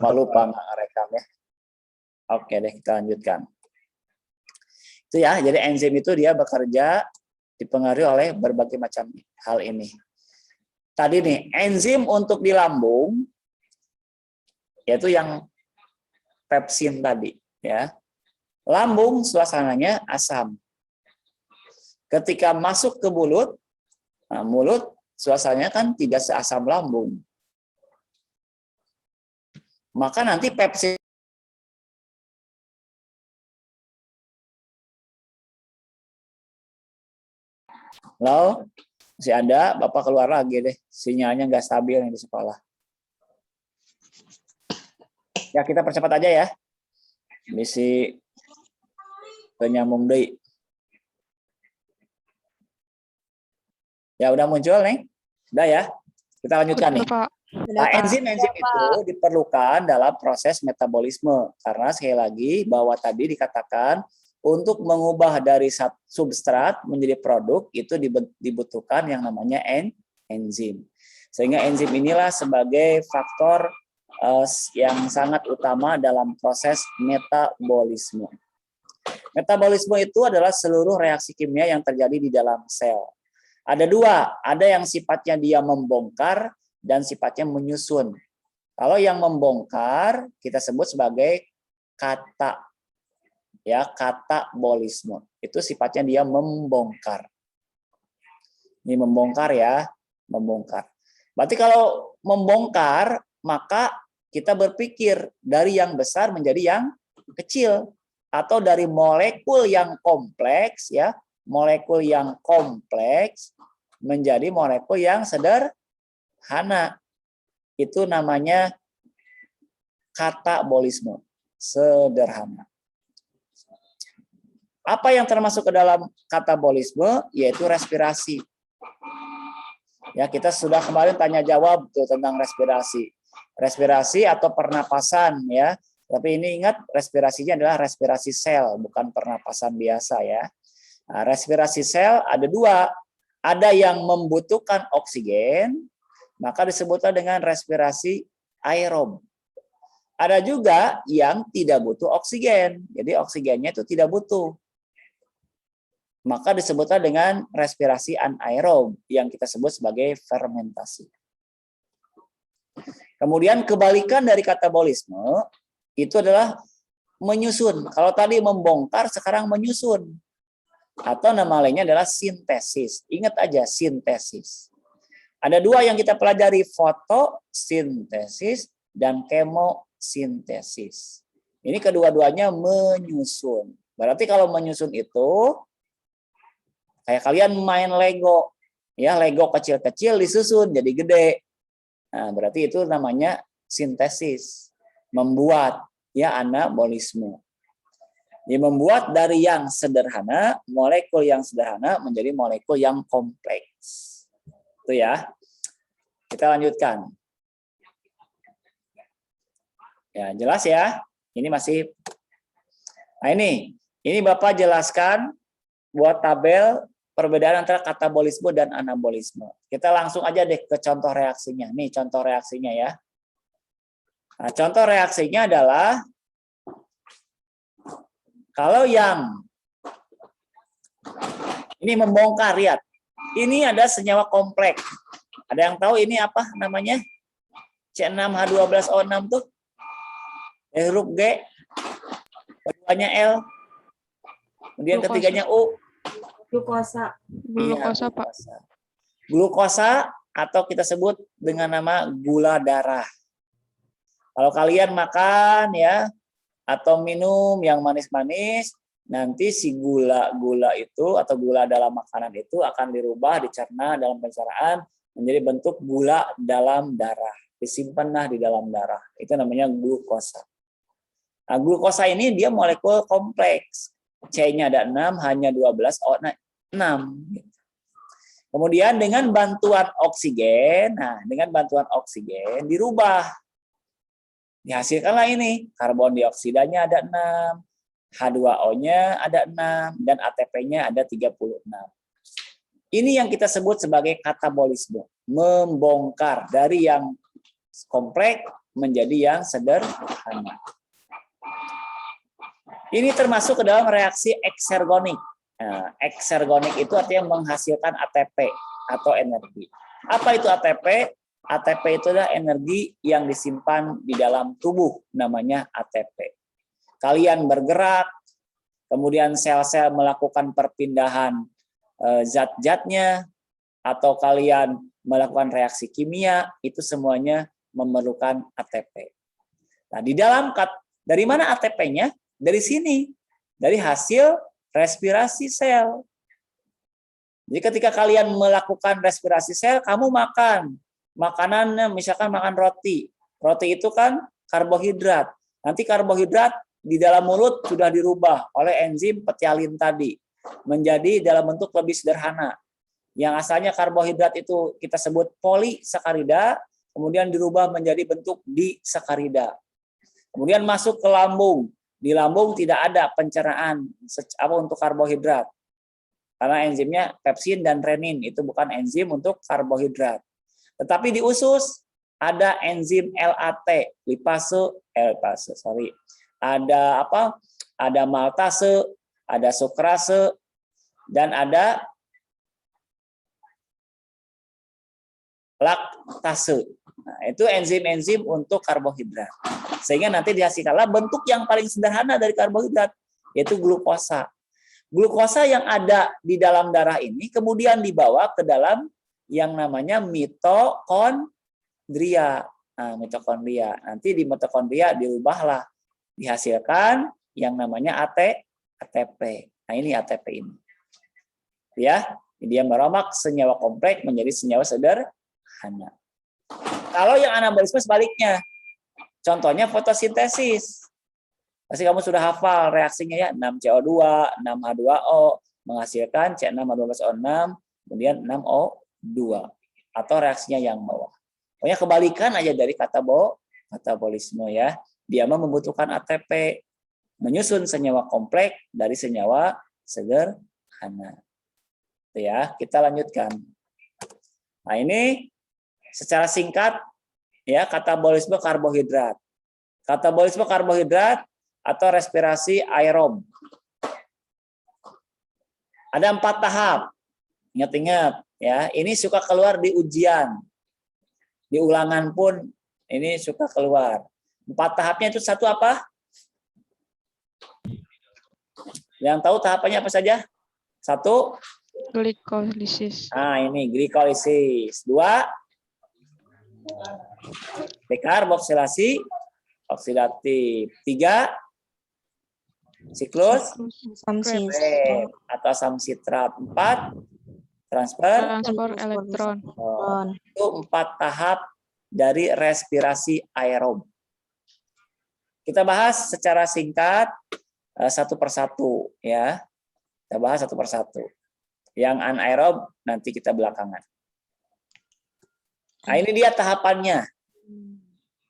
lupa nggak ngerekam ya. Oke deh, kita lanjutkan. Itu ya, jadi enzim itu dia bekerja dipengaruhi oleh berbagai macam hal ini. Tadi nih, enzim untuk di lambung, yaitu yang pepsin tadi. Ya, lambung suasananya asam. Ketika masuk ke mulut, nah mulut suasananya kan tidak seasam lambung. Maka nanti pepsin Halo, masih ada, Bapak keluar lagi deh. Sinyalnya nggak stabil nih di sekolah. Ya, kita percepat aja ya. Misi penyambung deui. Ya, udah muncul nih. Udah ya. Kita lanjutkan nih. Nah, enzim-enzim itu diperlukan dalam proses metabolisme. Karena sekali lagi bahwa tadi dikatakan untuk mengubah dari substrat menjadi produk itu dibutuhkan yang namanya enzim. Sehingga enzim inilah sebagai faktor yang sangat utama dalam proses metabolisme. Metabolisme itu adalah seluruh reaksi kimia yang terjadi di dalam sel. Ada dua, ada yang sifatnya dia membongkar dan sifatnya menyusun. Kalau yang membongkar kita sebut sebagai katabolisme. Itu sifatnya dia membongkar. Ini membongkar ya, membongkar. Berarti kalau membongkar, maka kita berpikir dari yang besar menjadi yang kecil, atau dari molekul yang kompleks ya, molekul yang kompleks menjadi molekul yang sederhana. Itu namanya katabolisme, sederhana. Apa yang termasuk ke dalam katabolisme? Yaitu respirasi. Ya, kita sudah kemarin tanya jawab tuh tentang respirasi. Respirasi atau pernapasan ya. Tapi ini ingat, respirasinya adalah respirasi sel, bukan pernapasan biasa ya. Nah, respirasi sel ada dua. Ada yang membutuhkan oksigen, maka disebutlah dengan respirasi aerob. Ada juga yang tidak butuh oksigen. Jadi oksigennya itu tidak butuh. Maka disebutlah dengan respirasi anaerob yang kita sebut sebagai fermentasi. Kemudian kebalikan dari katabolisme itu adalah menyusun. Kalau tadi membongkar, sekarang menyusun. Atau nama lainnya adalah sintesis. Ingat aja, sintesis. Ada dua yang kita pelajari, fotosintesis dan kemosintesis. Ini kedua-duanya menyusun. Berarti kalau menyusun itu kayak kalian main Lego, ya Lego kecil-kecil disusun jadi gede. Nah, berarti itu namanya sintesis, membuat ya anabolisme. Dia membuat dari yang sederhana, molekul yang sederhana menjadi molekul yang kompleks. Itu ya. Kita lanjutkan. Ya, jelas ya. Ini masih. Nah, ini Bapak jelaskan buat tabel perbedaan antara katabolisme dan anabolisme. Kita langsung aja deh ke contoh reaksinya. Nih contoh reaksinya ya. Nah, contoh reaksinya adalah kalau yang ini membongkar, lihat. Ini ada senyawa kompleks. Ada yang tahu ini apa namanya? C6H12O6 tuh. Huruf G. Keduanya L. Kemudian ketiganya U. Glukosa. Glukosa, Pak. Glukosa atau kita sebut dengan nama gula darah. Kalau kalian makan ya atau minum yang manis-manis, nanti si gula itu atau gula dalam makanan itu akan dirubah, dicerna dalam pencernaan menjadi bentuk gula dalam darah. Disimpanlah di dalam darah. Itu namanya glukosa. Nah, glukosa ini dia molekul kompleks. C-nya ada 6, H-nya 12, O-nya 6. Kemudian dengan bantuan oksigen, dirubah. Dihasilkanlah ini, karbon dioksidanya ada 6, H2O-nya ada 6, dan ATP-nya ada 36. Ini yang kita sebut sebagai katabolisme, membongkar dari yang kompleks menjadi yang sederhana. Ini termasuk ke dalam reaksi eksergonik. Nah, eksergonik itu artinya menghasilkan ATP atau energi. Apa itu ATP? ATP itu adalah energi yang disimpan di dalam tubuh, namanya ATP. Kalian bergerak, kemudian sel-sel melakukan perpindahan zat-zatnya, atau kalian melakukan reaksi kimia, itu semuanya memerlukan ATP. Nah, dari mana ATP-nya? Dari sini, dari hasil respirasi sel. Jadi ketika kalian melakukan respirasi sel, kamu makan. Makanannya misalkan makan roti. Roti itu kan karbohidrat. Nanti karbohidrat di dalam mulut sudah dirubah oleh enzim petialin tadi menjadi dalam bentuk lebih sederhana. Yang asalnya karbohidrat itu kita sebut polisakarida, kemudian dirubah menjadi bentuk disakarida. Kemudian masuk ke lambung. Di lambung tidak ada pencernaan untuk karbohidrat. Karena enzimnya pepsin dan renin, itu bukan enzim untuk karbohidrat. Tetapi di usus ada enzim LAT, Ada Ada maltase, ada sukrase, dan ada laktase. Nah, itu enzim-enzim untuk karbohidrat. Sehingga nanti dihasilkanlah bentuk yang paling sederhana dari karbohidrat, yaitu glukosa. Glukosa yang ada di dalam darah ini kemudian dibawa ke dalam yang namanya mitokondria. Nah, mitokondria. Nanti di mitokondria dirubahlah, dihasilkan yang namanya ATP. Nah, ini ATP ini. Ya, dia meromak senyawa kompleks menjadi senyawa sederhana. Kalau yang anabolisme sebaliknya. Contohnya fotosintesis. Pasti kamu sudah hafal reaksinya ya, 6CO2, 6H2O menghasilkan C6H12O6, kemudian 6O2 atau reaksinya yang bawah. Pokoknya kebalikan aja dari katabolisme ya. Dia membutuhkan ATP, menyusun senyawa kompleks dari senyawa sederhana. Ya, kita lanjutkan. Nah, ini secara singkat ya katabolisme karbohidrat. Katabolisme karbohidrat atau respirasi aerob. Ada 4 tahap. Ingat-ingat ya, ini suka keluar di ujian. Di ulangan pun ini suka keluar. 4 tahapnya itu satu apa? Yang tahu tahapannya apa saja? 1, glikolisis. nah ini glikolisis. 2, dekarboksilasi oksidatif. 3, siklus atau asam sitrat. 4, transfer elektron. Itu 4 tahap dari respirasi aerob. Kita bahas secara singkat satu persatu ya. Kita bahas satu persatu. Yang anaerob nanti kita belakangan. Nah, ini dia tahapannya.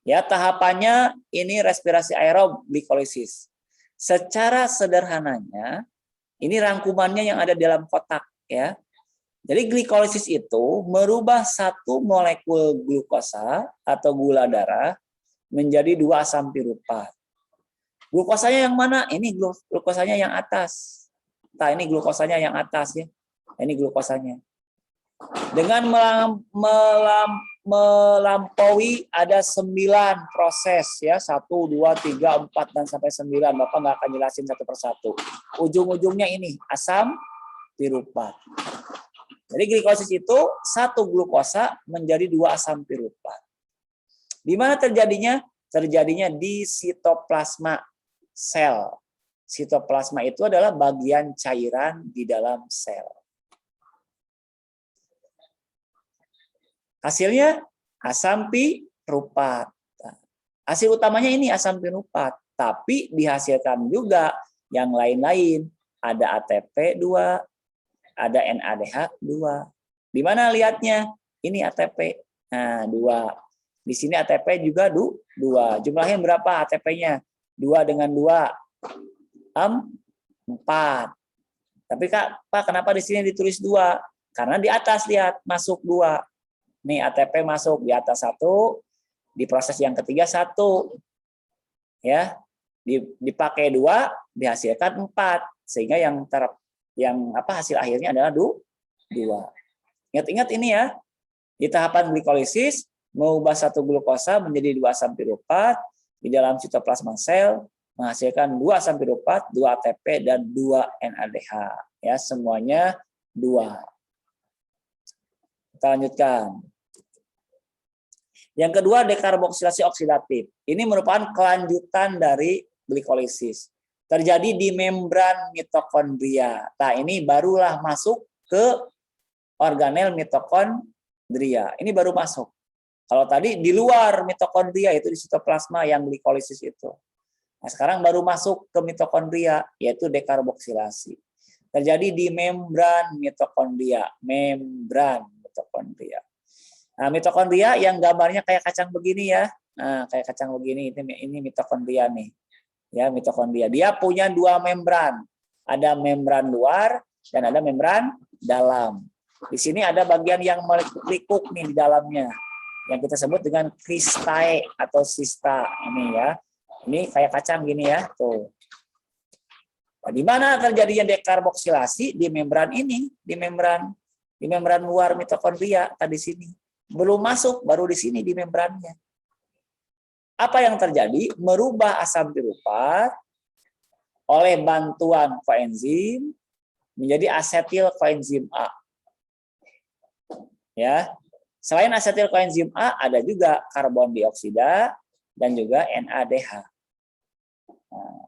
Ya, tahapannya ini respirasi aerob glikolisis. Secara sederhananya, ini rangkumannya yang ada dalam kotak ya. Jadi glikolisis itu merubah satu molekul glukosa atau gula darah menjadi 2 asam piruvat. Glukosanya yang mana? Ini glukosanya yang atas. Nah, ini glukosanya yang atas ya. Ini glukosanya. Dengan melampaui ada 9 proses ya, 1, 2, 3, 4 dan sampai 9. Bapak nggak akan jelasin satu persatu. Ujung-ujungnya ini asam piruvat. Jadi glikolisis itu 1 glukosa menjadi 2 asam piruvat. Di mana terjadinya? Terjadinya di sitoplasma sel. Sitoplasma itu adalah bagian cairan di dalam sel. Hasilnya asam piruvat. Hasil utamanya ini asam piruvat, tapi dihasilkan juga yang lain-lain. Ada ATP2, ada NADH2. Di mana lihatnya? Ini ATP. Nah, 2. Di sini ATP juga 2. Jumlahnya berapa ATP-nya? 2 dengan 2. 4. Tapi Pak, kenapa di sini ditulis 2? Karena di atas lihat masuk 2. Nih ATP masuk di atas 1, Di proses yang ketiga 1. Ya. Dipakai 2, dihasilkan 4. Sehingga yang hasil akhirnya adalah 2. Ingat-ingat ini ya. Di tahapan glikolisis mengubah 1 glukosa menjadi 2 asam piruvat di dalam sitoplasma sel menghasilkan 2 asam piruvat, 2 ATP dan 2 NADH. Ya, semuanya 2. Kita lanjutkan. Yang kedua, dekarboksilasi oksidatif. Ini merupakan kelanjutan dari glikolisis. Terjadi di membran mitokondria. Nah, ini barulah masuk ke organel mitokondria. Ini baru masuk. Kalau tadi di luar mitokondria, itu di sitoplasma yang glikolisis itu. Nah, sekarang baru masuk ke mitokondria, yaitu dekarboksilasi. Terjadi di membran mitokondria. Membran mitokondria. Nah, mitokondria yang gambarnya kayak kacang begini ya. Nah, kayak kacang begini, ini mitokondria nih. Ya, mitokondria. Dia punya 2 membran. Ada membran luar dan ada membran dalam. Di sini ada bagian yang melikuk nih di dalamnya. Yang kita sebut dengan kristae atau sista ini ya. Ini kayak kacang gini ya, tuh. Nah, di mana terjadinya dekarboksilasi? Di membran ini, di membran luar mitokondria tadi sini. Belum masuk, baru di sini di membrannya. Apa yang terjadi? Merubah asam piruvat oleh bantuan koenzim menjadi asetil koenzim A. Ya. Selain asetil koenzim A, ada juga karbon dioksida dan juga NADH. Nah,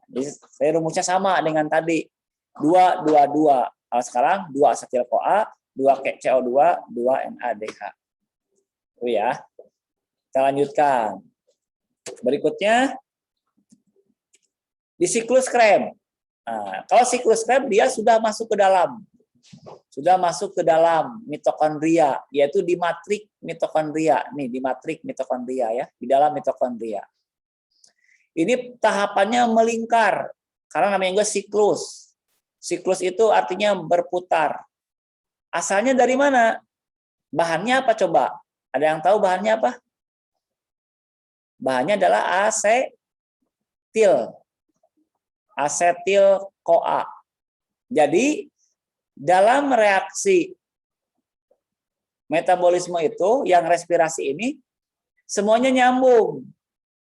jadi rumusnya sama dengan tadi. 2, 2, 2. Kalau sekarang 2 asetil CoA, 2 CO2, 2 NADH. Itu ya. Kita lanjutkan. Berikutnya di siklus Krebs. Nah, kalau siklus Krebs dia sudah masuk ke dalam. Sudah masuk ke dalam mitokondria, yaitu di matrik mitokondria. Nih, di matrik mitokondria ya, di dalam mitokondria. Ini tahapannya melingkar, karena namanya juga siklus. Siklus itu artinya berputar. Asalnya dari mana? Bahannya apa coba? Ada yang tahu bahannya apa? Bahannya adalah asetil. Asetil CoA. Jadi, dalam reaksi metabolisme itu, yang respirasi ini, semuanya nyambung.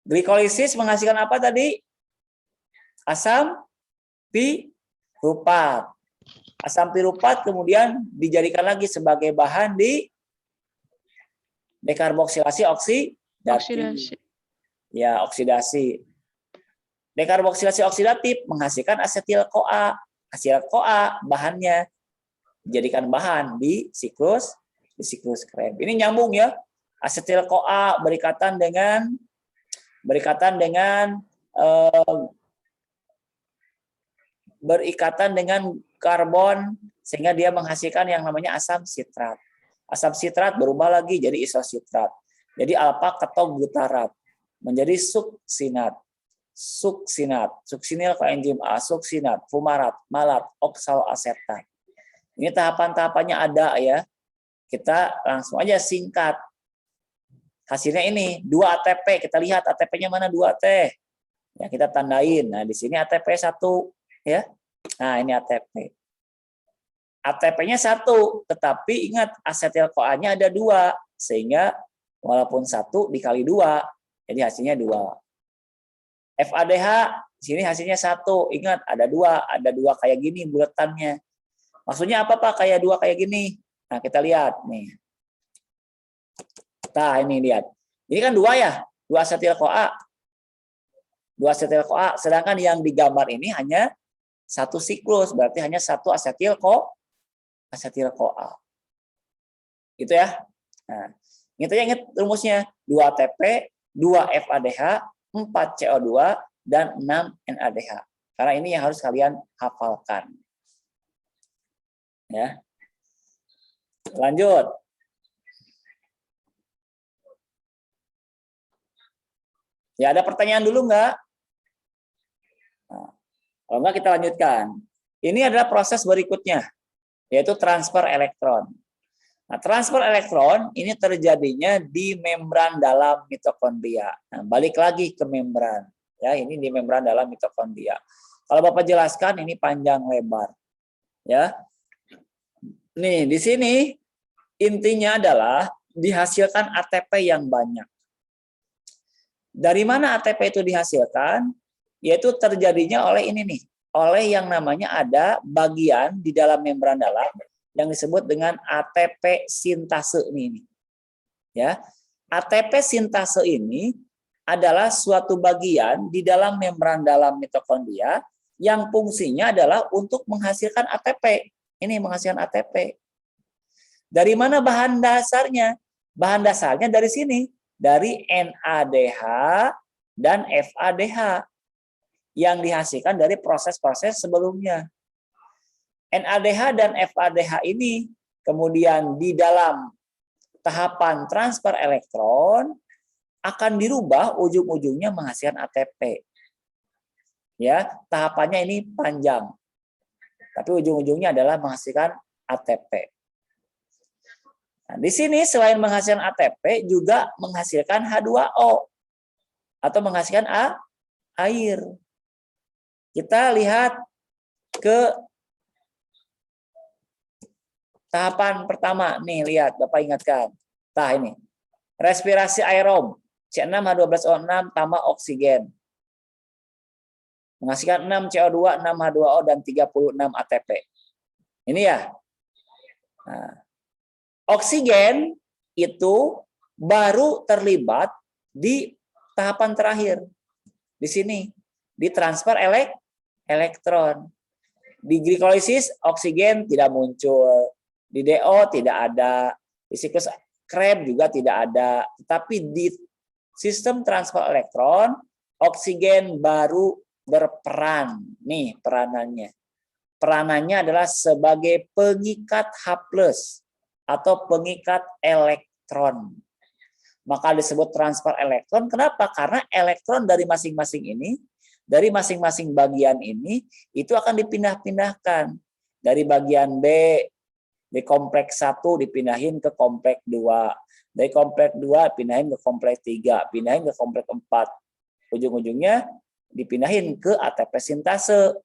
Glikolisis menghasilkan apa tadi? Asam piruvat. Asam piruvat kemudian dijadikan lagi sebagai bahan di dekarboksilasi oksidatif. Ya, oksidasi. Dekarboksilasi oksidatif menghasilkan asetil CoA. Hasil CoA bahannya dijadikan bahan di siklus Krebs. Ini nyambung ya. Asetil CoA berikatan dengan karbon sehingga dia menghasilkan yang namanya asam sitrat. Asam sitrat berubah lagi jadi isositrat. Jadi alfa ketobutarat menjadi suksinat. Suksinil koenzim A, suksinat, fumarat, malat, oksaloasetat. Ini tahapan-tahapannya ada ya. Kita langsung aja singkat. Hasilnya ini 2 ATP. Kita lihat ATP-nya mana 2T. Ya, kita tandain. Nah, di sini ATP 1 ya. Nah, ini ATP. ATP-nya 1, tetapi ingat asetil CoA-nya ada 2, sehingga walaupun 1 dikali 2, jadi hasilnya 2. FADH di sini hasilnya 1. Ingat ada 2 kayak gini buletannya. Maksudnya apa Pak? Kayak 2 kayak gini. Nah, kita lihat nih. Nah, ini lihat. Ini kan 2 ya, 2 asetil CoA. 2 asetil CoA, sedangkan yang digambar ini hanya 1 siklus, berarti hanya 1 asetil CoA. Gitu ya. Nah, ingat rumusnya 2 ATP, 2 FADH, 4 CO2 dan 6 NADH. Karena ini yang harus kalian hafalkan. Ya. Lanjut. Ya, ada pertanyaan dulu nggak? Nah, kalau nggak kita lanjutkan. Ini adalah proses berikutnya, yaitu transfer elektron. Nah, transfer elektron ini terjadinya di membran dalam mitokondria. Nah, balik lagi ke membran. Ya, ini di membran dalam mitokondria. Kalau Bapak jelaskan ini panjang lebar. Ya. Nih, di sini intinya adalah dihasilkan ATP yang banyak. Dari mana ATP itu dihasilkan? Yaitu terjadinya oleh ini nih, oleh yang namanya ada bagian di dalam membran dalam yang disebut dengan ATP sintase ini. Ya. ATP sintase ini adalah suatu bagian di dalam membran dalam mitokondria yang fungsinya adalah untuk menghasilkan ATP. Ini menghasilkan ATP. Dari mana bahan dasarnya? Bahan dasarnya dari sini, dari NADH dan FADH yang dihasilkan dari proses-proses sebelumnya. NADH dan FADH ini kemudian di dalam tahapan transfer elektron akan dirubah ujung-ujungnya menghasilkan ATP. Ya, tahapannya ini panjang. Tapi ujung-ujungnya adalah menghasilkan ATP. Nah, di sini selain menghasilkan ATP juga menghasilkan H2O atau menghasilkan air. Kita lihat ke tahapan pertama. Nih, lihat, Bapak ingatkan. Nah, ini. Respirasi aerob. C6H12O6 tambah oksigen. Menghasilkan 6 CO2, 6 H2O, dan 36 ATP. Ini ya. Nah, oksigen itu baru terlibat di tahapan terakhir. Di sini. Di transfer elektron. Di glikolisis oksigen tidak muncul, di DO tidak ada, di siklus Krebs juga tidak ada. Tetapi di sistem transfer elektron oksigen baru berperan. Nih peranannya. Peranannya adalah sebagai pengikat H+ atau pengikat elektron. Maka disebut transfer elektron. Kenapa? Karena elektron dari masing-masing ini, dari masing-masing bagian ini, itu akan dipindah-pindahkan. Dari bagian B, di kompleks 1 dipindahin ke kompleks 2. Dari kompleks 2 pindahin ke kompleks 3, pindahin ke kompleks 4. Ujung-ujungnya dipindahin ke ATP sintase.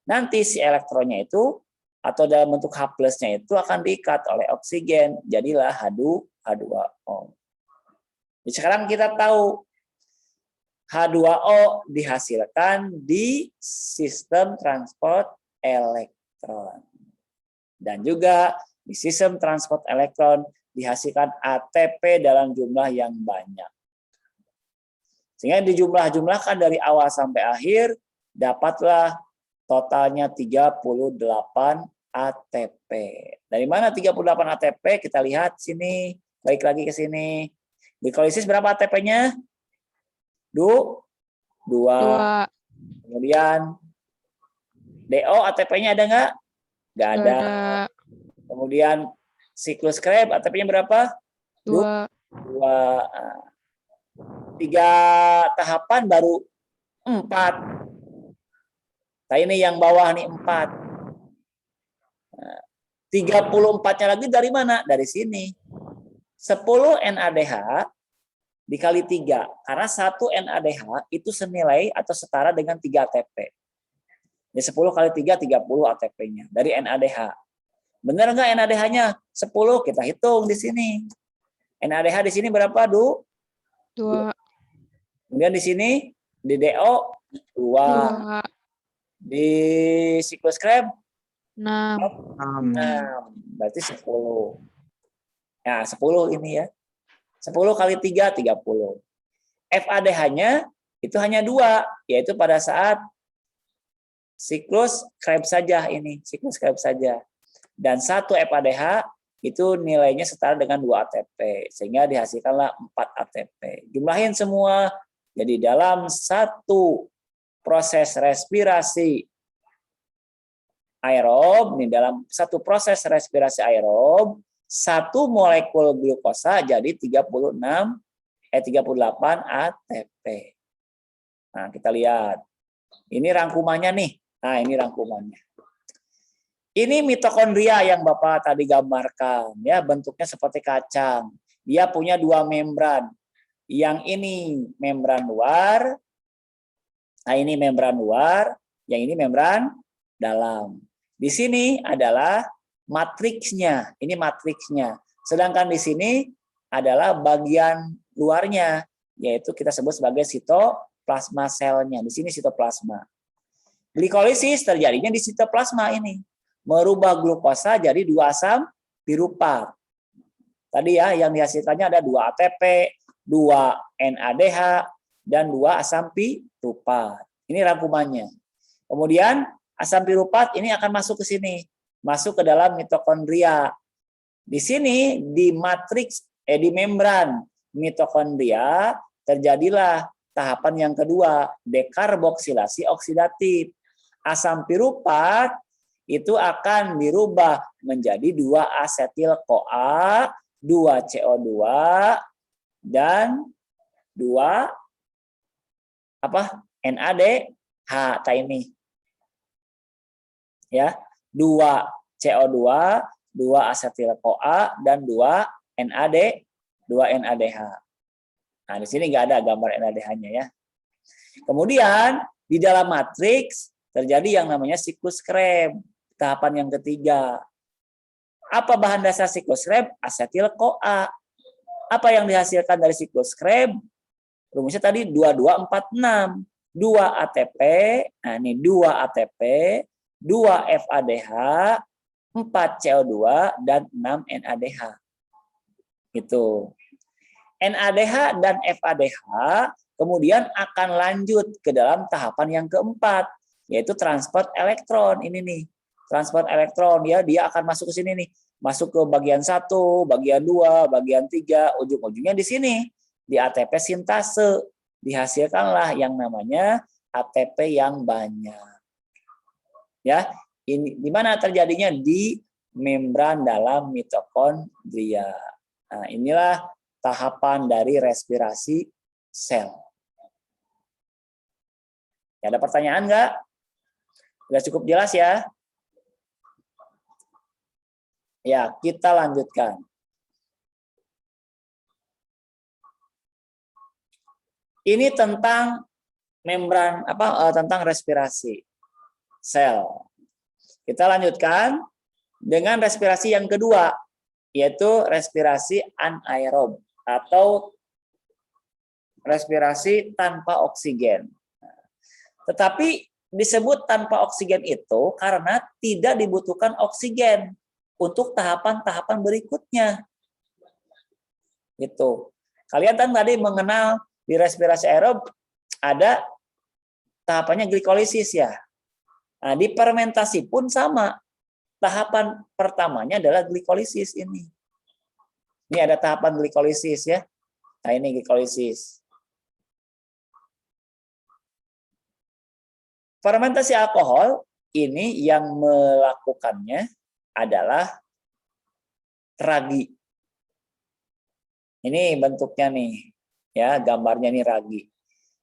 Nanti si elektronnya itu, atau dalam bentuk H+-nya itu akan diikat oleh oksigen. Jadilah H2O. Jadi sekarang kita tahu H2O dihasilkan di sistem transport elektron. Dan juga di sistem transport elektron dihasilkan ATP dalam jumlah yang banyak. Sehingga dijumlah-jumlahkan dari awal sampai akhir, dapatlah totalnya 38 ATP. Dari mana 38 ATP? Kita lihat sini, balik lagi ke sini. Glikolisis berapa ATP-nya? 2. Kemudian DO ATP-nya ada nggak? Nggak ada. Kemudian siklus Krebs ATP-nya berapa? 2. 3 tahapan baru 4. Nah, ini yang bawah nih 4. 34-nya lagi dari mana? Dari sini. 10 NADH dikali 3. Karena 1 NADH itu senilai atau setara dengan 3 ATP. Jadi 10 kali 3, 30 ATP-nya dari NADH. Benar nggak NADH-nya? 10, kita hitung di sini. NADH di sini berapa, Du? 2. Kemudian di sini, di DO, 2. Di siklus Krebs, 6. 6. Berarti 10. Nah, 10 ini ya. 10 kali 3, 30. FADH-nya itu hanya 2, yaitu pada saat siklus Krebs saja ini, siklus Krebs saja. Dan 1 FADH itu nilainya setara dengan 2 ATP, sehingga dihasilkanlah 4 ATP. Jumlahin semua, jadi dalam satu proses respirasi aerob, nih dalam satu proses respirasi aerob, 1 molekul glukosa jadi 38 ATP. Nah, kita lihat. Ini rangkumannya nih. Nah, ini rangkumannya. Ini mitokondria yang Bapak tadi gambarkan, ya, bentuknya seperti kacang. Dia punya dua membran. Yang ini membran luar, nah ini membran luar, yang ini membran dalam. Di sini adalah matriksnya, ini matriksnya. Sedangkan di sini adalah bagian luarnya, yaitu kita sebut sebagai sitoplasma selnya. Di sini sitoplasma. Glikolisis terjadinya di sitoplasma ini. Merubah glukosa jadi 2 asam pirupat. Tadi ya yang dihasilkannya ada 2 ATP, 2 NADH, dan 2 asam pirupat. Ini rangkumannya. Kemudian asam pirupat ini akan masuk ke sini, masuk ke dalam mitokondria. Di sini di matriks di membran mitokondria terjadilah tahapan yang kedua, dekarboksilasi oksidatif. Asam pirupat itu akan dirubah menjadi 2 asetil CoA, 2 CO2 dan 2 NADH ini. Ya, 2 CO2, 2 asetil CoA dan 2 NADH. Nah, di sini nggak ada gambar NADH-nya ya. Kemudian di dalam matriks terjadi yang namanya siklus Krebs. Tahapan yang ketiga. Apa bahan dasar siklus Krebs? Asetil CoA. Apa yang dihasilkan dari siklus Krebs? Rumusnya tadi 2246. 2 ATP, nah ini 2 ATP, 2 FADH, 4 CO2 dan 6 NADH. Gitu. NADH dan FADH kemudian akan lanjut ke dalam tahapan yang keempat, yaitu transport elektron. Ini nih. Transport elektron ya, dia akan masuk ke sini nih, masuk ke bagian 1, bagian 2, bagian 3, ujung-ujungnya di sini di ATP sintase dihasilkanlah yang namanya ATP yang banyak. Ya, ini di mana terjadinya di membran dalam mitokondria. Nah, inilah tahapan dari respirasi sel. Ya, ada pertanyaan nggak? Sudah cukup jelas ya? Ya, kita lanjutkan. Ini tentang membran tentang respirasi sel. Kita lanjutkan dengan respirasi yang kedua, yaitu respirasi anaerob atau respirasi tanpa oksigen. Tetapi disebut tanpa oksigen itu karena tidak dibutuhkan oksigen untuk tahapan-tahapan berikutnya. Gitu. Kalian kan tadi mengenal di respirasi aerob ada tahapannya glikolisis ya. Nah, di fermentasi pun sama. Tahapan pertamanya adalah glikolisis ini. Ini ada tahapan glikolisis ya. Nah, ini glikolisis. Fermentasi alkohol ini yang melakukannya adalah ragi. Ini bentuknya nih, ya gambarnya nih ragi.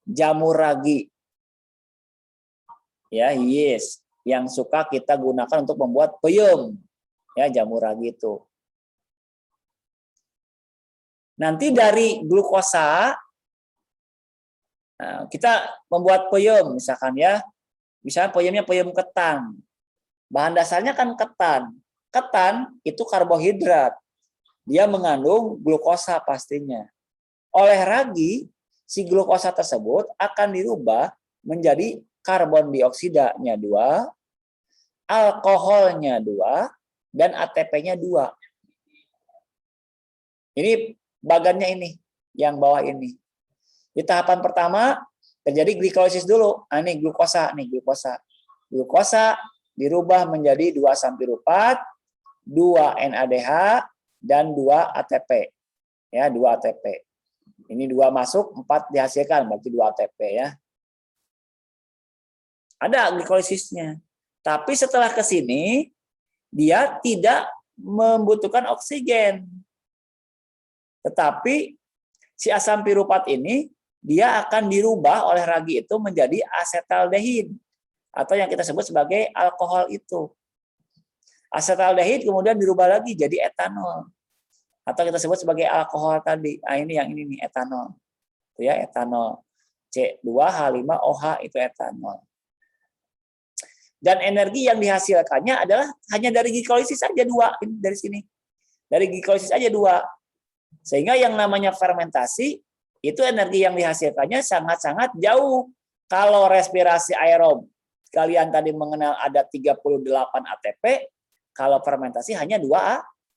Jamur ragi. Ya, yes, yang suka kita gunakan untuk membuat peyem. Ya, jamur ragi itu. Nanti dari glukosa kita membuat peyem misalkan ya. Misalnya peyemnya peyem ketan. Bahan dasarnya kan ketan. Ketan itu karbohidrat. Dia mengandung glukosa pastinya. Oleh ragi, si glukosa tersebut akan dirubah menjadi karbon dioksidanya 2, alkoholnya 2, dan ATP-nya 2. Ini bagannya ini, yang bawah ini. Di tahapan pertama, terjadi glikolisis dulu. Nah, ini glukosa, nih glukosa. Glukosa dirubah menjadi 2 asam pirupat, 2 NADH, dan 2 ATP. Ya, 2 ATP. Ini 2 masuk, 4 dihasilkan, berarti 2 ATP ya. Ada glikolisisnya. Tapi setelah ke sini, dia tidak membutuhkan oksigen. Tetapi si asam pirupat ini, dia akan dirubah oleh ragi itu menjadi asetaldehid. Atau yang kita sebut sebagai alkohol itu. Asetaldehid kemudian dirubah lagi jadi etanol. Atau kita sebut sebagai alkohol tadi. Nah, ini yang ini nih etanol. Itu ya, etanol. C2H5OH itu etanol. Dan energi yang dihasilkannya adalah hanya dari glikolisis saja 2 ini dari sini. Dari glikolisis aja 2. Sehingga yang namanya fermentasi itu energi yang dihasilkannya sangat-sangat jauh. Kalau respirasi aerob kalian tadi mengenal ada 38 ATP, kalau fermentasi hanya 2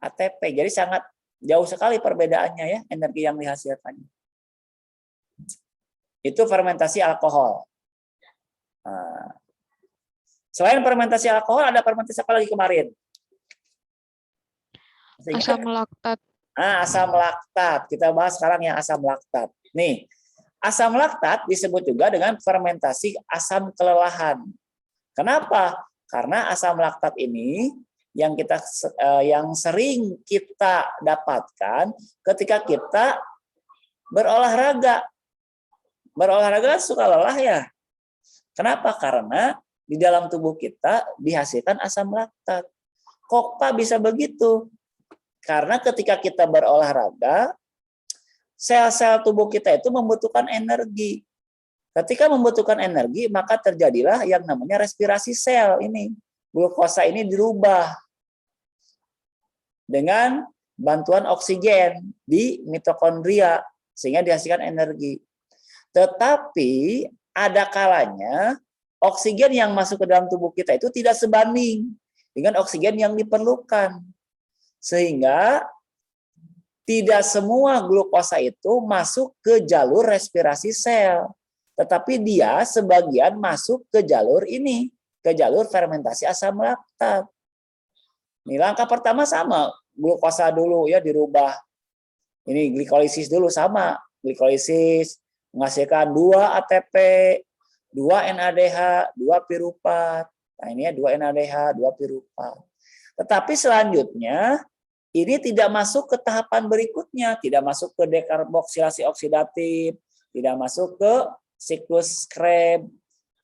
ATP. Jadi sangat jauh sekali perbedaannya ya, energi yang dihasilkannya. Itu fermentasi alkohol. Nah, selain fermentasi alkohol, ada fermentasi apa lagi kemarin? Asam laktat. Asam laktat. Kita bahas sekarang yang asam laktat. Nih, asam laktat disebut juga dengan fermentasi asam kelelahan. Kenapa? Karena asam laktat ini yang sering kita dapatkan ketika kita berolahraga. Berolahraga suka lelah ya. Kenapa? Karena di dalam tubuh kita dihasilkan asam laktat. Kok Pak bisa begitu? Karena ketika kita berolahraga, sel-sel tubuh kita itu membutuhkan energi. Ketika membutuhkan energi, maka terjadilah yang namanya respirasi sel ini. Glukosa ini dirubah dengan bantuan oksigen di mitokondria sehingga dihasilkan energi. Tetapi ada kalanya oksigen yang masuk ke dalam tubuh kita itu tidak sebanding dengan oksigen yang diperlukan. Sehingga tidak semua glukosa itu masuk ke jalur respirasi sel. Tetapi dia sebagian masuk ke jalur ini, ke jalur fermentasi asam laktat. Ini langkah pertama sama, glukosa dulu ya dirubah. Ini glikolisis dulu sama, glikolisis menghasilkan 2 ATP, 2 NADH, 2 piruvat. Nah ini ya 2 NADH, 2 piruvat. Tetapi selanjutnya ini tidak masuk ke tahapan berikutnya, tidak masuk ke dekarboksilasi oksidatif, tidak masuk ke siklus Krebs,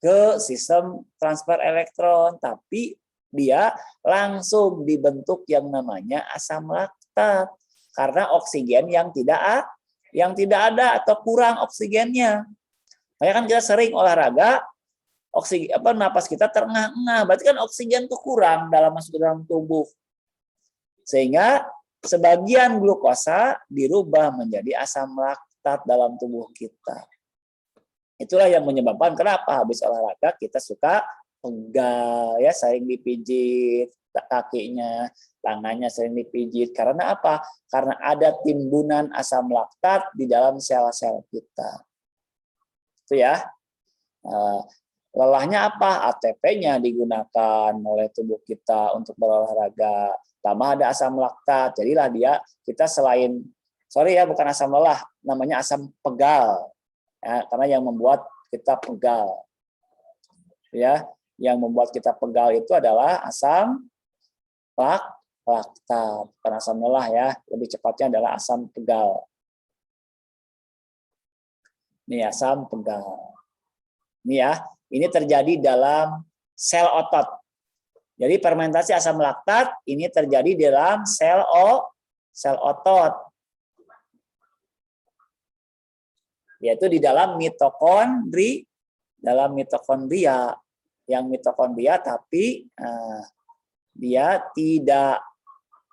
ke sistem transfer elektron, tapi dia langsung dibentuk yang namanya asam laktat karena oksigen yang tidak ada atau kurang oksigennya. Makanya kan kita sering olahraga, oksigen napas kita terengah-engah, berarti kan oksigen itu kurang dalam masuk ke dalam tubuh. Sehingga sebagian glukosa dirubah menjadi asam laktat dalam tubuh kita. Itulah yang menyebabkan kenapa habis olahraga kita suka pegal, ya sering dipijit kakinya, tangannya sering dipijit. Karena apa? Karena ada timbunan asam laktat di dalam sel-sel kita. Itu ya. Lelahnya apa? ATP-nya digunakan oleh tubuh kita untuk berolahraga. Tambah ada asam laktat. Jadilah kita selain, sorry ya bukan asam lelah, namanya asam pegal. Ya, karena yang membuat kita pegal. Ya, yang membuat kita pegal itu adalah asam laktat. Bukan asam lelah ya, lebih cepatnya adalah asam pegal. Ini asam pegal. Ini ya, ini terjadi dalam sel otot. Jadi fermentasi asam laktat ini terjadi di dalam sel otot. Yaitu di dalam mitokondria. Yang mitokondria tapi dia tidak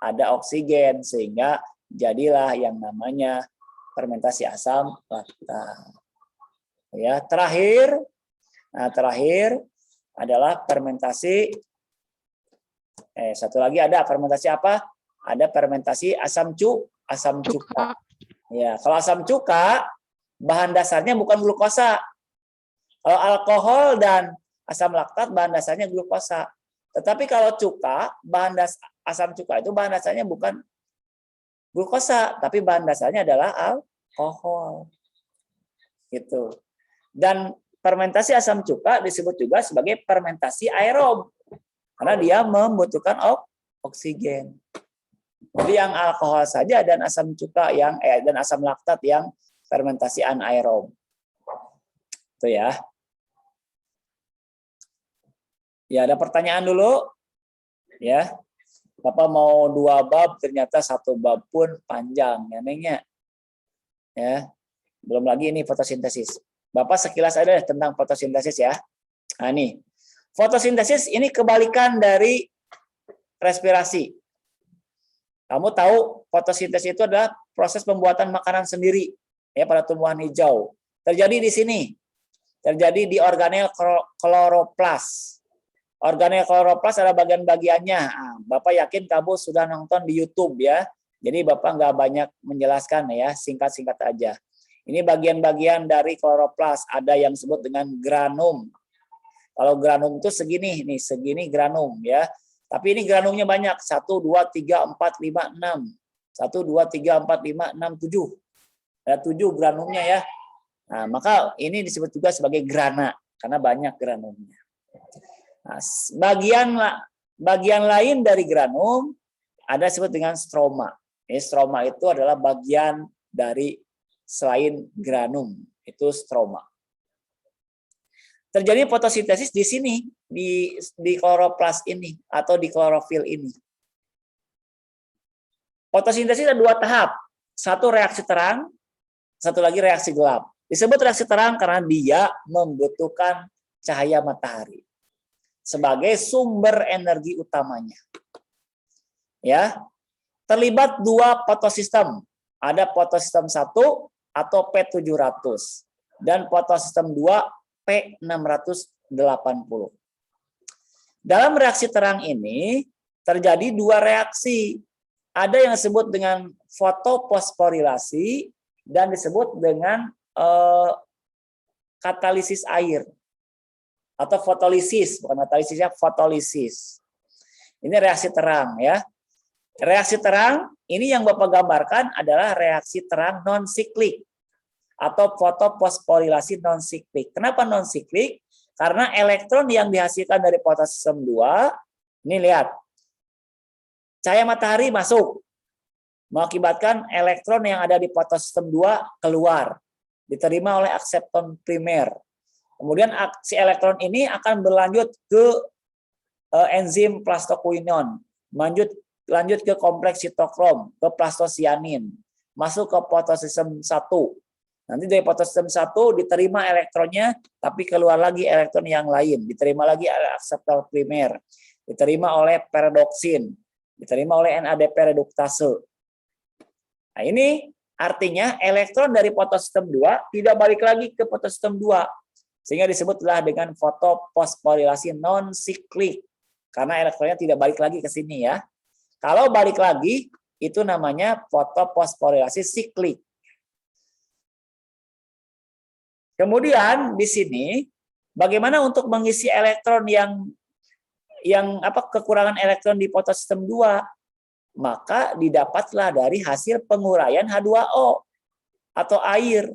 ada oksigen sehingga jadilah yang namanya fermentasi asam laktat. Ya, terakhir adalah fermentasi satu lagi ada fermentasi apa? Ada fermentasi asam cuka. Ya, kalau asam cuka bahan dasarnya bukan glukosa. Kalau alkohol dan asam laktat bahan dasarnya glukosa. Tetapi kalau cuka, asam cuka itu bahan dasarnya bukan glukosa, tapi bahan dasarnya adalah alkohol. Gitu. Dan fermentasi asam cuka disebut juga sebagai fermentasi aerob. Karena dia membutuhkan oksigen. Jadi yang alkohol saja dan asam cuka dan asam laktat yang fermentasi anaerob. Itu ya. Ya, ada pertanyaan dulu? Ya. Bapak mau 2 bab, ternyata 1 bab pun panjang, ya Nengnya. Ya, belum lagi ini fotosintesis. Bapak sekilas ada tentang fotosintesis ya. Nah, nih. Fotosintesis ini kebalikan dari respirasi. Kamu tahu fotosintesis itu adalah proses pembuatan makanan sendiri ya pada tumbuhan hijau. Terjadi di sini. Terjadi di organel kloroplas. Organel kloroplas ada bagian-bagiannya. Nah, Bapak yakin kamu sudah nonton di YouTube ya. Jadi Bapak nggak banyak menjelaskan ya, singkat-singkat aja. Ini bagian-bagian dari kloroplas. Ada yang disebut dengan granum. Kalau granum itu segini nih, segini granum ya. Tapi ini granumnya banyak. 1, 2, 3, 4, 5, 6. 1, 2, 3, 4, 5, 6, 7. Ada 7 granumnya ya. Nah, maka ini disebut juga sebagai grana karena banyak granumnya. Nah, bagian lain dari granum ada disebut dengan stroma. Ini stroma itu adalah bagian dari selain granum, itu stroma. Terjadi fotosintesis di sini, di kloroplas ini atau di klorofil ini. Fotosintesis ada 2 tahap. Satu reaksi terang, satu lagi reaksi gelap. Disebut reaksi terang karena dia membutuhkan cahaya matahari sebagai sumber energi utamanya. Ya, terlibat 2 fotosistem. Ada fotosistem 1 atau P700 dan fotosistem 2 P680. Dalam reaksi terang ini terjadi 2 reaksi. Ada yang disebut dengan fotoposforilasi dan disebut dengan katalisis air atau fotolisis, bukan katalisis ya, fotolisis. Ini reaksi terang ya. Reaksi terang ini yang Bapak gambarkan adalah reaksi terang non siklik atau fotoposforilasi non siklik. Kenapa non siklik? Karena elektron yang dihasilkan dari fotosistem 2, ini lihat. Cahaya matahari masuk mengakibatkan elektron yang ada di fotosistem 2 keluar, diterima oleh aksepton primer. Kemudian si elektron ini akan berlanjut ke enzim plastoquinone, lanjut ke kompleks sitokrom, ke plastosianin, masuk ke fotosistem 1. Nanti dari fotosistem 1 diterima elektronnya, tapi keluar lagi elektron yang lain, diterima lagi oleh akseptor primer, diterima oleh perodoksin, diterima oleh NADP reduktase. Nah, ini artinya elektron dari fotosistem 2 tidak balik lagi ke fotosistem 2. Sehingga disebutlah dengan fotoposforilasi non siklik. Karena elektronnya tidak balik lagi ke sini ya. Kalau balik lagi, itu namanya fotoposforilasi siklik. Kemudian di sini, bagaimana untuk mengisi elektron yang kekurangan elektron di fotosistem 2? Maka didapatlah dari hasil penguraian H2O atau air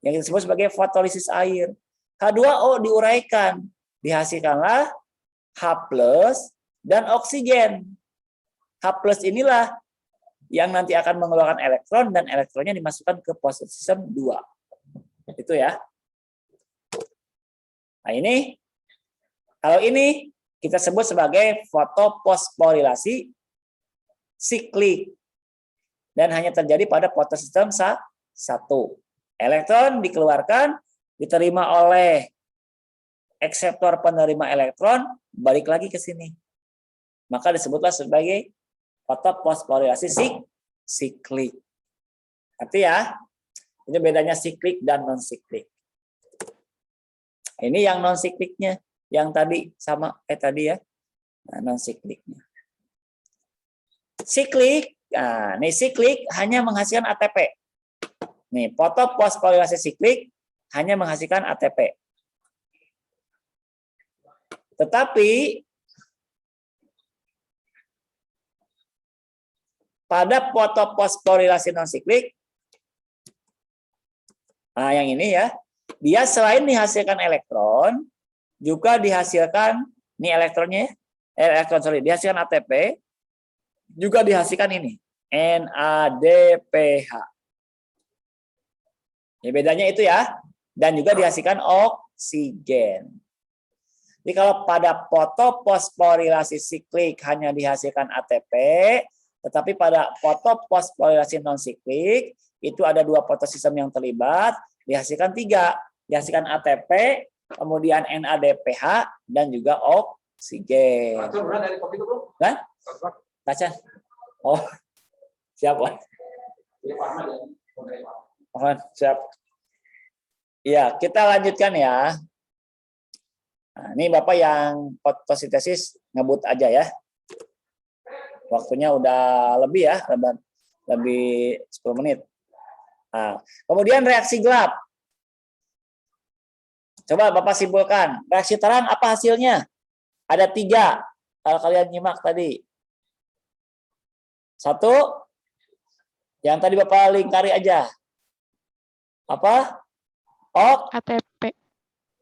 yang disebut sebagai fotolisis air. H2O diuraikan, dihasilkanlah H+ dan oksigen. H+ inilah yang nanti akan mengeluarkan elektron dan elektronnya dimasukkan ke fotosistem 2. Itu ya. Nah, ini kalau ini kita sebut sebagai fotoposforilasi siklik dan hanya terjadi pada fotosistem 1. Elektron dikeluarkan, diterima oleh akseptor penerima elektron, balik lagi ke sini. Maka disebutlah sebagai fotoposforilasi siklik. Arti ya, ini bedanya siklik dan non siklik. Ini yang non sikliknya, yang tadi sama tadi ya, non sikliknya. Siklik, nah, nih siklik hanya menghasilkan ATP. Nih, fotoposforilasi siklik hanya menghasilkan ATP. Tetapi pada fotoposforilasi non siklik, nah yang ini ya, dia selain dihasilkan elektron, juga dihasilkan nih elektronnya, dihasilkan ATP, juga dihasilkan ini NADPH. Ya, bedanya itu ya, dan juga dihasilkan oksigen. Jadi kalau pada fotoposforilasi siklik hanya dihasilkan ATP, tetapi pada fotoposforilasi non siklik itu ada 2 fotosistem yang terlibat, dihasilkan 3, dihasilkan ATP, kemudian NADPH dan juga oksigen. Kan? Baca. Oh, siap lah. Oh, siap. Ya, kita lanjutkan ya. Nah, ini Bapak yang fotosintesis ngebut aja ya. Waktunya udah lebih ya, lebih 10 menit. Nah, kemudian reaksi gelap. Coba Bapak simpulkan. Reaksi terang apa hasilnya? Ada 3. Kalau kalian nyimak tadi. 1, yang tadi Bapak lingkari aja. Apa? ATP,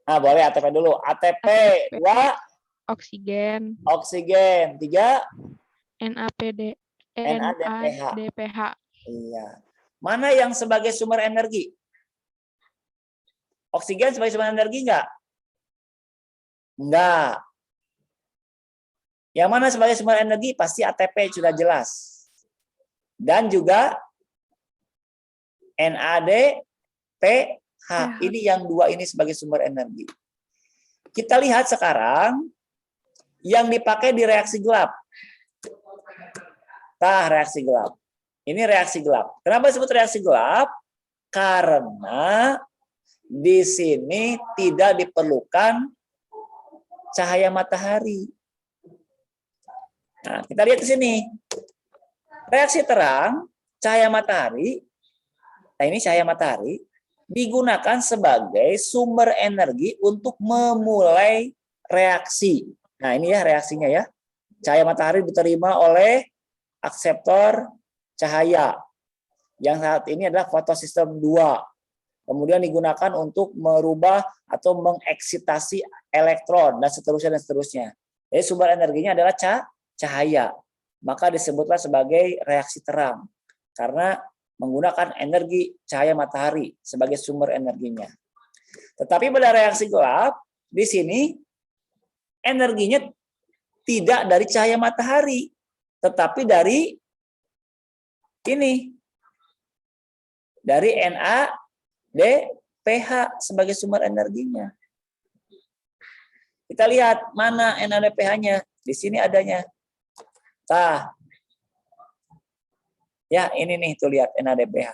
Nah, boleh ATP dulu. ATP, 2, oksigen, oksigen, 3, NADPH. NADPH. Iya. Mana yang sebagai sumber energi? Oksigen sebagai sumber energi enggak? Enggak. Yang mana sebagai sumber energi? Pasti ATP sudah jelas. Dan juga NADPH. Ini yang 2 ini sebagai sumber energi. Kita lihat sekarang yang dipakai di reaksi gelap. Reaksi gelap. Ini reaksi gelap. Kenapa disebut reaksi gelap? Karena di sini tidak diperlukan cahaya matahari. Nah, kita lihat di sini. Reaksi terang, cahaya matahari, nah ini cahaya matahari, digunakan sebagai sumber energi untuk memulai reaksi. Nah, ini ya reaksinya ya. Cahaya matahari diterima oleh akseptor cahaya. Yang saat ini adalah fotosistem 2. Kemudian digunakan untuk merubah atau mengeksitasi elektron dan seterusnya. Jadi sumber energinya adalah cahaya. Maka disebutlah sebagai reaksi terang. Karena menggunakan energi cahaya matahari sebagai sumber energinya. Tetapi pada reaksi gelap, di sini energinya tidak dari cahaya matahari, tetapi dari ini. Dari NADPH sebagai sumber energinya. Kita lihat mana NADPH-nya. Di sini adanya. Ya, ini nih tuh lihat NADPH.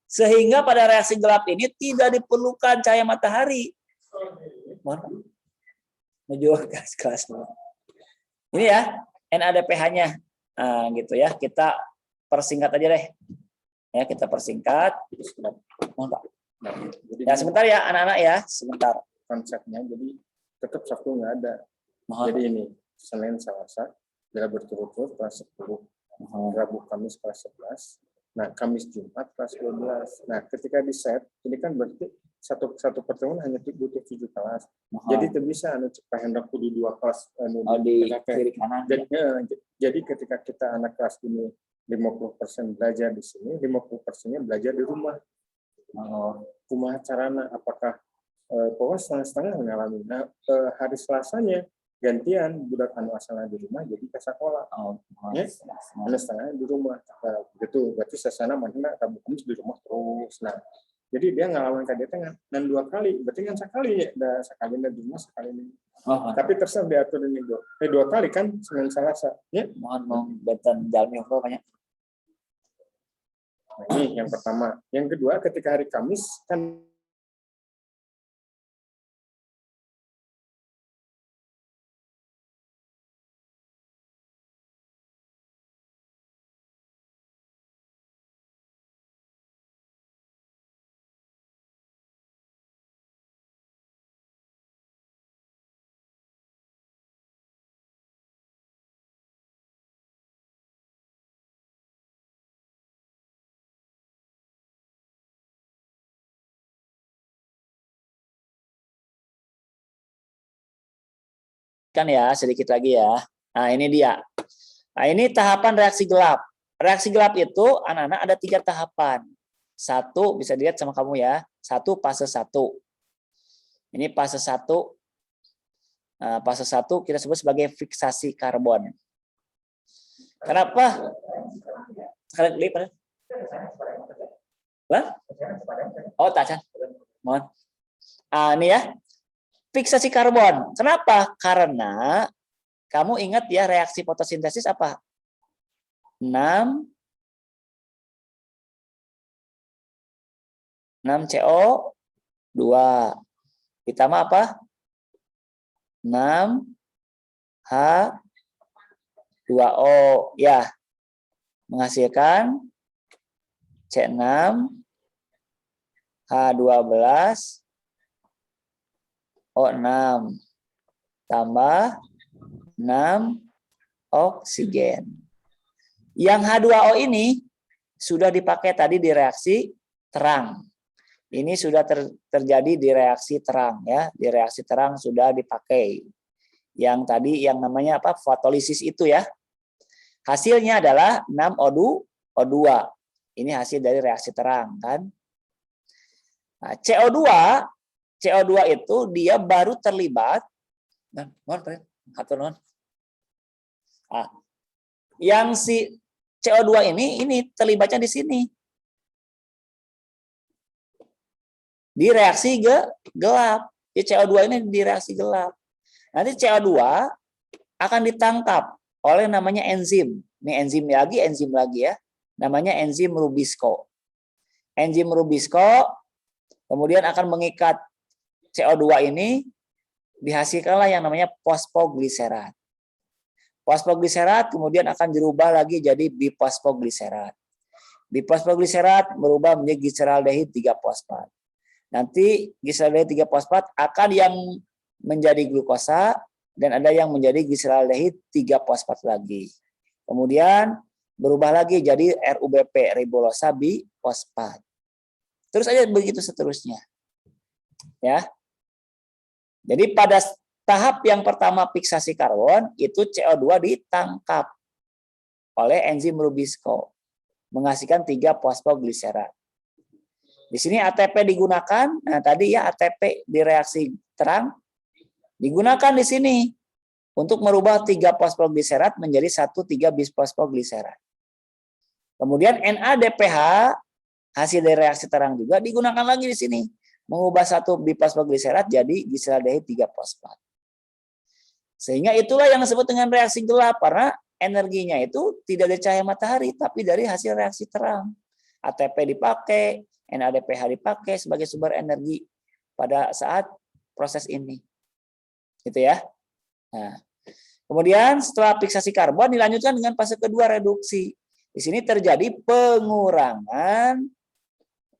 Sehingga pada reaksi gelap ini tidak diperlukan cahaya matahari. Mana? Menuju kelas. Ini ya NADPH-nya. Nah, gitu ya. Kita persingkat aja deh. Ya, kita persingkat. Ya, sebentar ya anak-anak ya, sebentar. Konsepnya jadi tetap Sabtu nggak ada. Jadi ini Senin, Selasa, bila berturut-turut kelas 10. Rabu, Kamis kelas 11. Nah, Kamis, Jumat kelas 12. Nah, ketika di set, ini kan berarti satu pertemuan hanya butuh 7 kelas. Jadi itu bisa Pak Hendra kudu 2 kelas di kiri kanan. Jadi ketika kita anak kelas ini 50% belajar di sini, 50%-nya belajar di rumah. Kumaha carana, apakah pokoknya setengah-setengah mengalami. Nah, hari Selasanya gantian budak anu asalnya di rumah jadi ke sekolah. Ya, anu setengah di rumah. Gitu, berarti sesana mana Rabu Kamis di rumah terus. Nah, jadi dia ngalamin kadetengan dan 2 kali, berarti kan sekali ya, sekali di rumah sekali ini. Tapi terserah diatur ini 2 kali kan Senin Selasa. Ya, Mohon beten jalmi banyak. Nah, ini yang pertama. Yang kedua, ketika hari Kamis kan Ya sedikit lagi ya. Nah, ini dia. Nah, ini tahapan reaksi gelap. Reaksi gelap itu anak-anak ada 3 tahapan. 1 bisa dilihat sama kamu ya. 1 fase 1. Ini fase 1. Fase 1 kita sebut sebagai fiksasi karbon. Kenapa? Sekarang lipat. Oh, tak. Mohon. Ini ya. Fiksasi karbon. Kenapa? Karena kamu ingat ya reaksi fotosintesis apa? 6 CO2 ditambah apa? 6 H2O ya, menghasilkan C6 H12 O6 tambah 6 oksigen. Yang H2O ini sudah dipakai tadi di reaksi terang. Ini sudah terjadi di reaksi terang ya, di reaksi terang sudah dipakai. Yang tadi yang namanya apa? Fotolisis itu ya. Hasilnya adalah 6O2. Ini hasil dari reaksi terang kan. Nah, CO2 itu dia baru terlibat. Yang si CO2 ini terlibatnya di sini. Di reaksi gelap. Di CO2 ini di reaksi gelap. Nanti CO2 akan ditangkap oleh namanya enzim. Ini enzim lagi ya. Namanya enzim Rubisco. Enzim Rubisco kemudian akan mengikat CO2 ini, dihasilkanlah yang namanya fosfogliserat. Fosfogliserat kemudian akan dirubah lagi jadi bifosfogliserat. Bifosfogliserat berubah menjadi glyceraldehid 3-fosfat. Nanti glyceraldehid 3-fosfat akan yang menjadi glukosa dan ada yang menjadi glyceraldehid 3-fosfat lagi. Kemudian berubah lagi jadi RUBP, ribulosa bifosfat. Terus aja begitu seterusnya. Ya. Jadi pada tahap yang pertama fiksasi karbon itu CO2 ditangkap oleh enzim Rubisco menghasilkan 3-fosfogliserat. Di sini ATP digunakan. Nah, tadi ya ATP di reaksi terang digunakan di sini untuk merubah 3-fosfogliserat menjadi 1,3-bisfosfogliserat. Kemudian NADPH hasil dari reaksi terang juga digunakan lagi di sini, mengubah 1-bifosfogliserat jadi glyceraldehid 3-fosfat. Sehingga itulah yang disebut dengan reaksi gelap karena energinya itu tidak dari cahaya matahari tapi dari hasil reaksi terang. ATP dipakai, NADPH dipakai sebagai sumber energi pada saat proses ini. Gitu ya. Nah, kemudian setelah fiksasi karbon dilanjutkan dengan fase kedua reduksi. Di sini terjadi pengurangan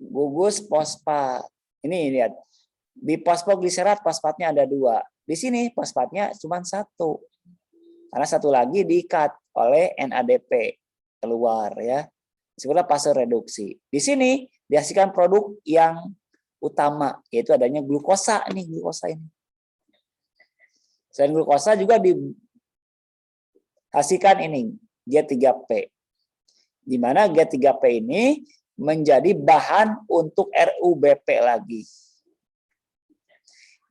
gugus fosfat. Ini lihat. Bifosfogliserat fosfatnya ada 2. Di sini fosfatnya cuma 1. Karena satu lagi diikat oleh NADP keluar ya. Disebutlah fase reduksi. Di sini dihasilkan produk yang utama yaitu adanya glukosa ini, ini. Selain glukosa juga dihasilkan ini G3P. Di mana G3P ini menjadi bahan untuk RUBP lagi.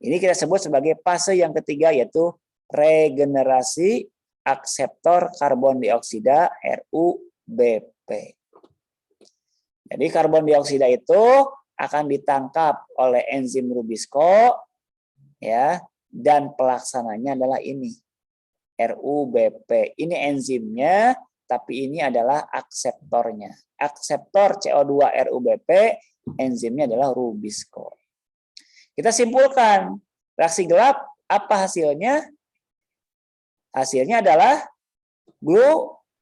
Ini kita sebut sebagai fase yang ketiga yaitu regenerasi akseptor karbon dioksida RUBP. Jadi karbon dioksida itu akan ditangkap oleh enzim Rubisco ya, dan pelaksananya adalah ini RUBP. Ini enzimnya tapi ini adalah akseptornya. Akseptor CO2 RUBP enzimnya adalah Rubisco. Kita simpulkan reaksi gelap apa hasilnya? Hasilnya adalah glukosa.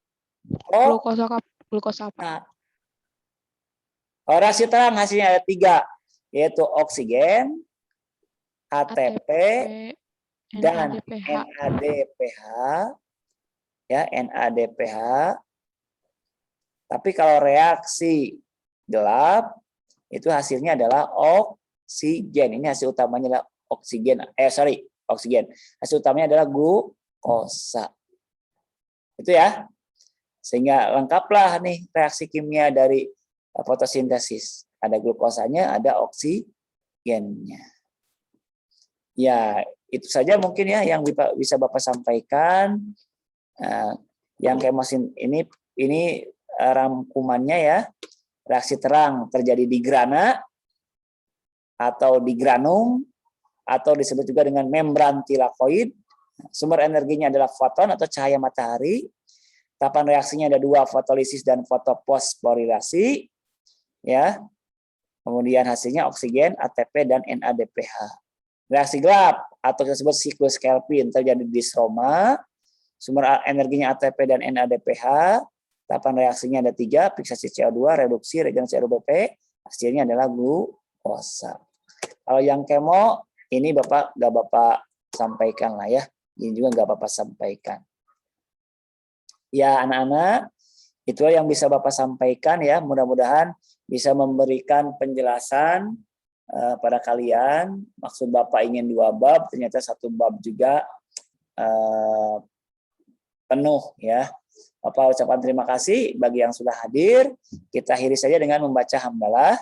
Nah, reaksi terang hasilnya ada 3, yaitu oksigen, ATP, dan NADPH. Ya, NADPH. Tapi kalau reaksi gelap itu hasilnya adalah oksigen. Ini hasil utamanya adalah oksigen. Oksigen. Hasil utamanya adalah glukosa. Itu ya. Sehingga lengkaplah nih reaksi kimia dari fotosintesis. Ada glukosanya, ada oksigennya. Ya, itu saja mungkin ya yang bisa Bapak sampaikan. Yang kemosin ini rangkumannya ya. Reaksi terang terjadi di grana atau di granum atau disebut juga dengan membran tilakoid. Sumber energinya adalah foton atau cahaya matahari. Tahapan reaksinya ada 2, fotolisis dan fotoposforilasi. Ya. Kemudian hasilnya oksigen, ATP dan NADPH. Reaksi gelap atau disebut siklus Kelvin terjadi di stroma. Sumber energinya ATP dan NADPH. Tahapan reaksinya ada 3, fiksasi CO2, reduksi, regenerasi RUBP. Hasilnya adalah glukosa. Kalau yang kemo, ini Bapak nggak Bapak sampaikan lah ya. Ini juga nggak Bapak sampaikan. Ya anak-anak, itulah yang bisa Bapak sampaikan ya. Mudah-mudahan bisa memberikan penjelasan pada kalian. Maksud Bapak ingin 2 bab, ternyata 1 bab juga penuh ya. Bapak ucapkan terima kasih bagi yang sudah hadir. Kita akhiri saja dengan membaca hamdalah.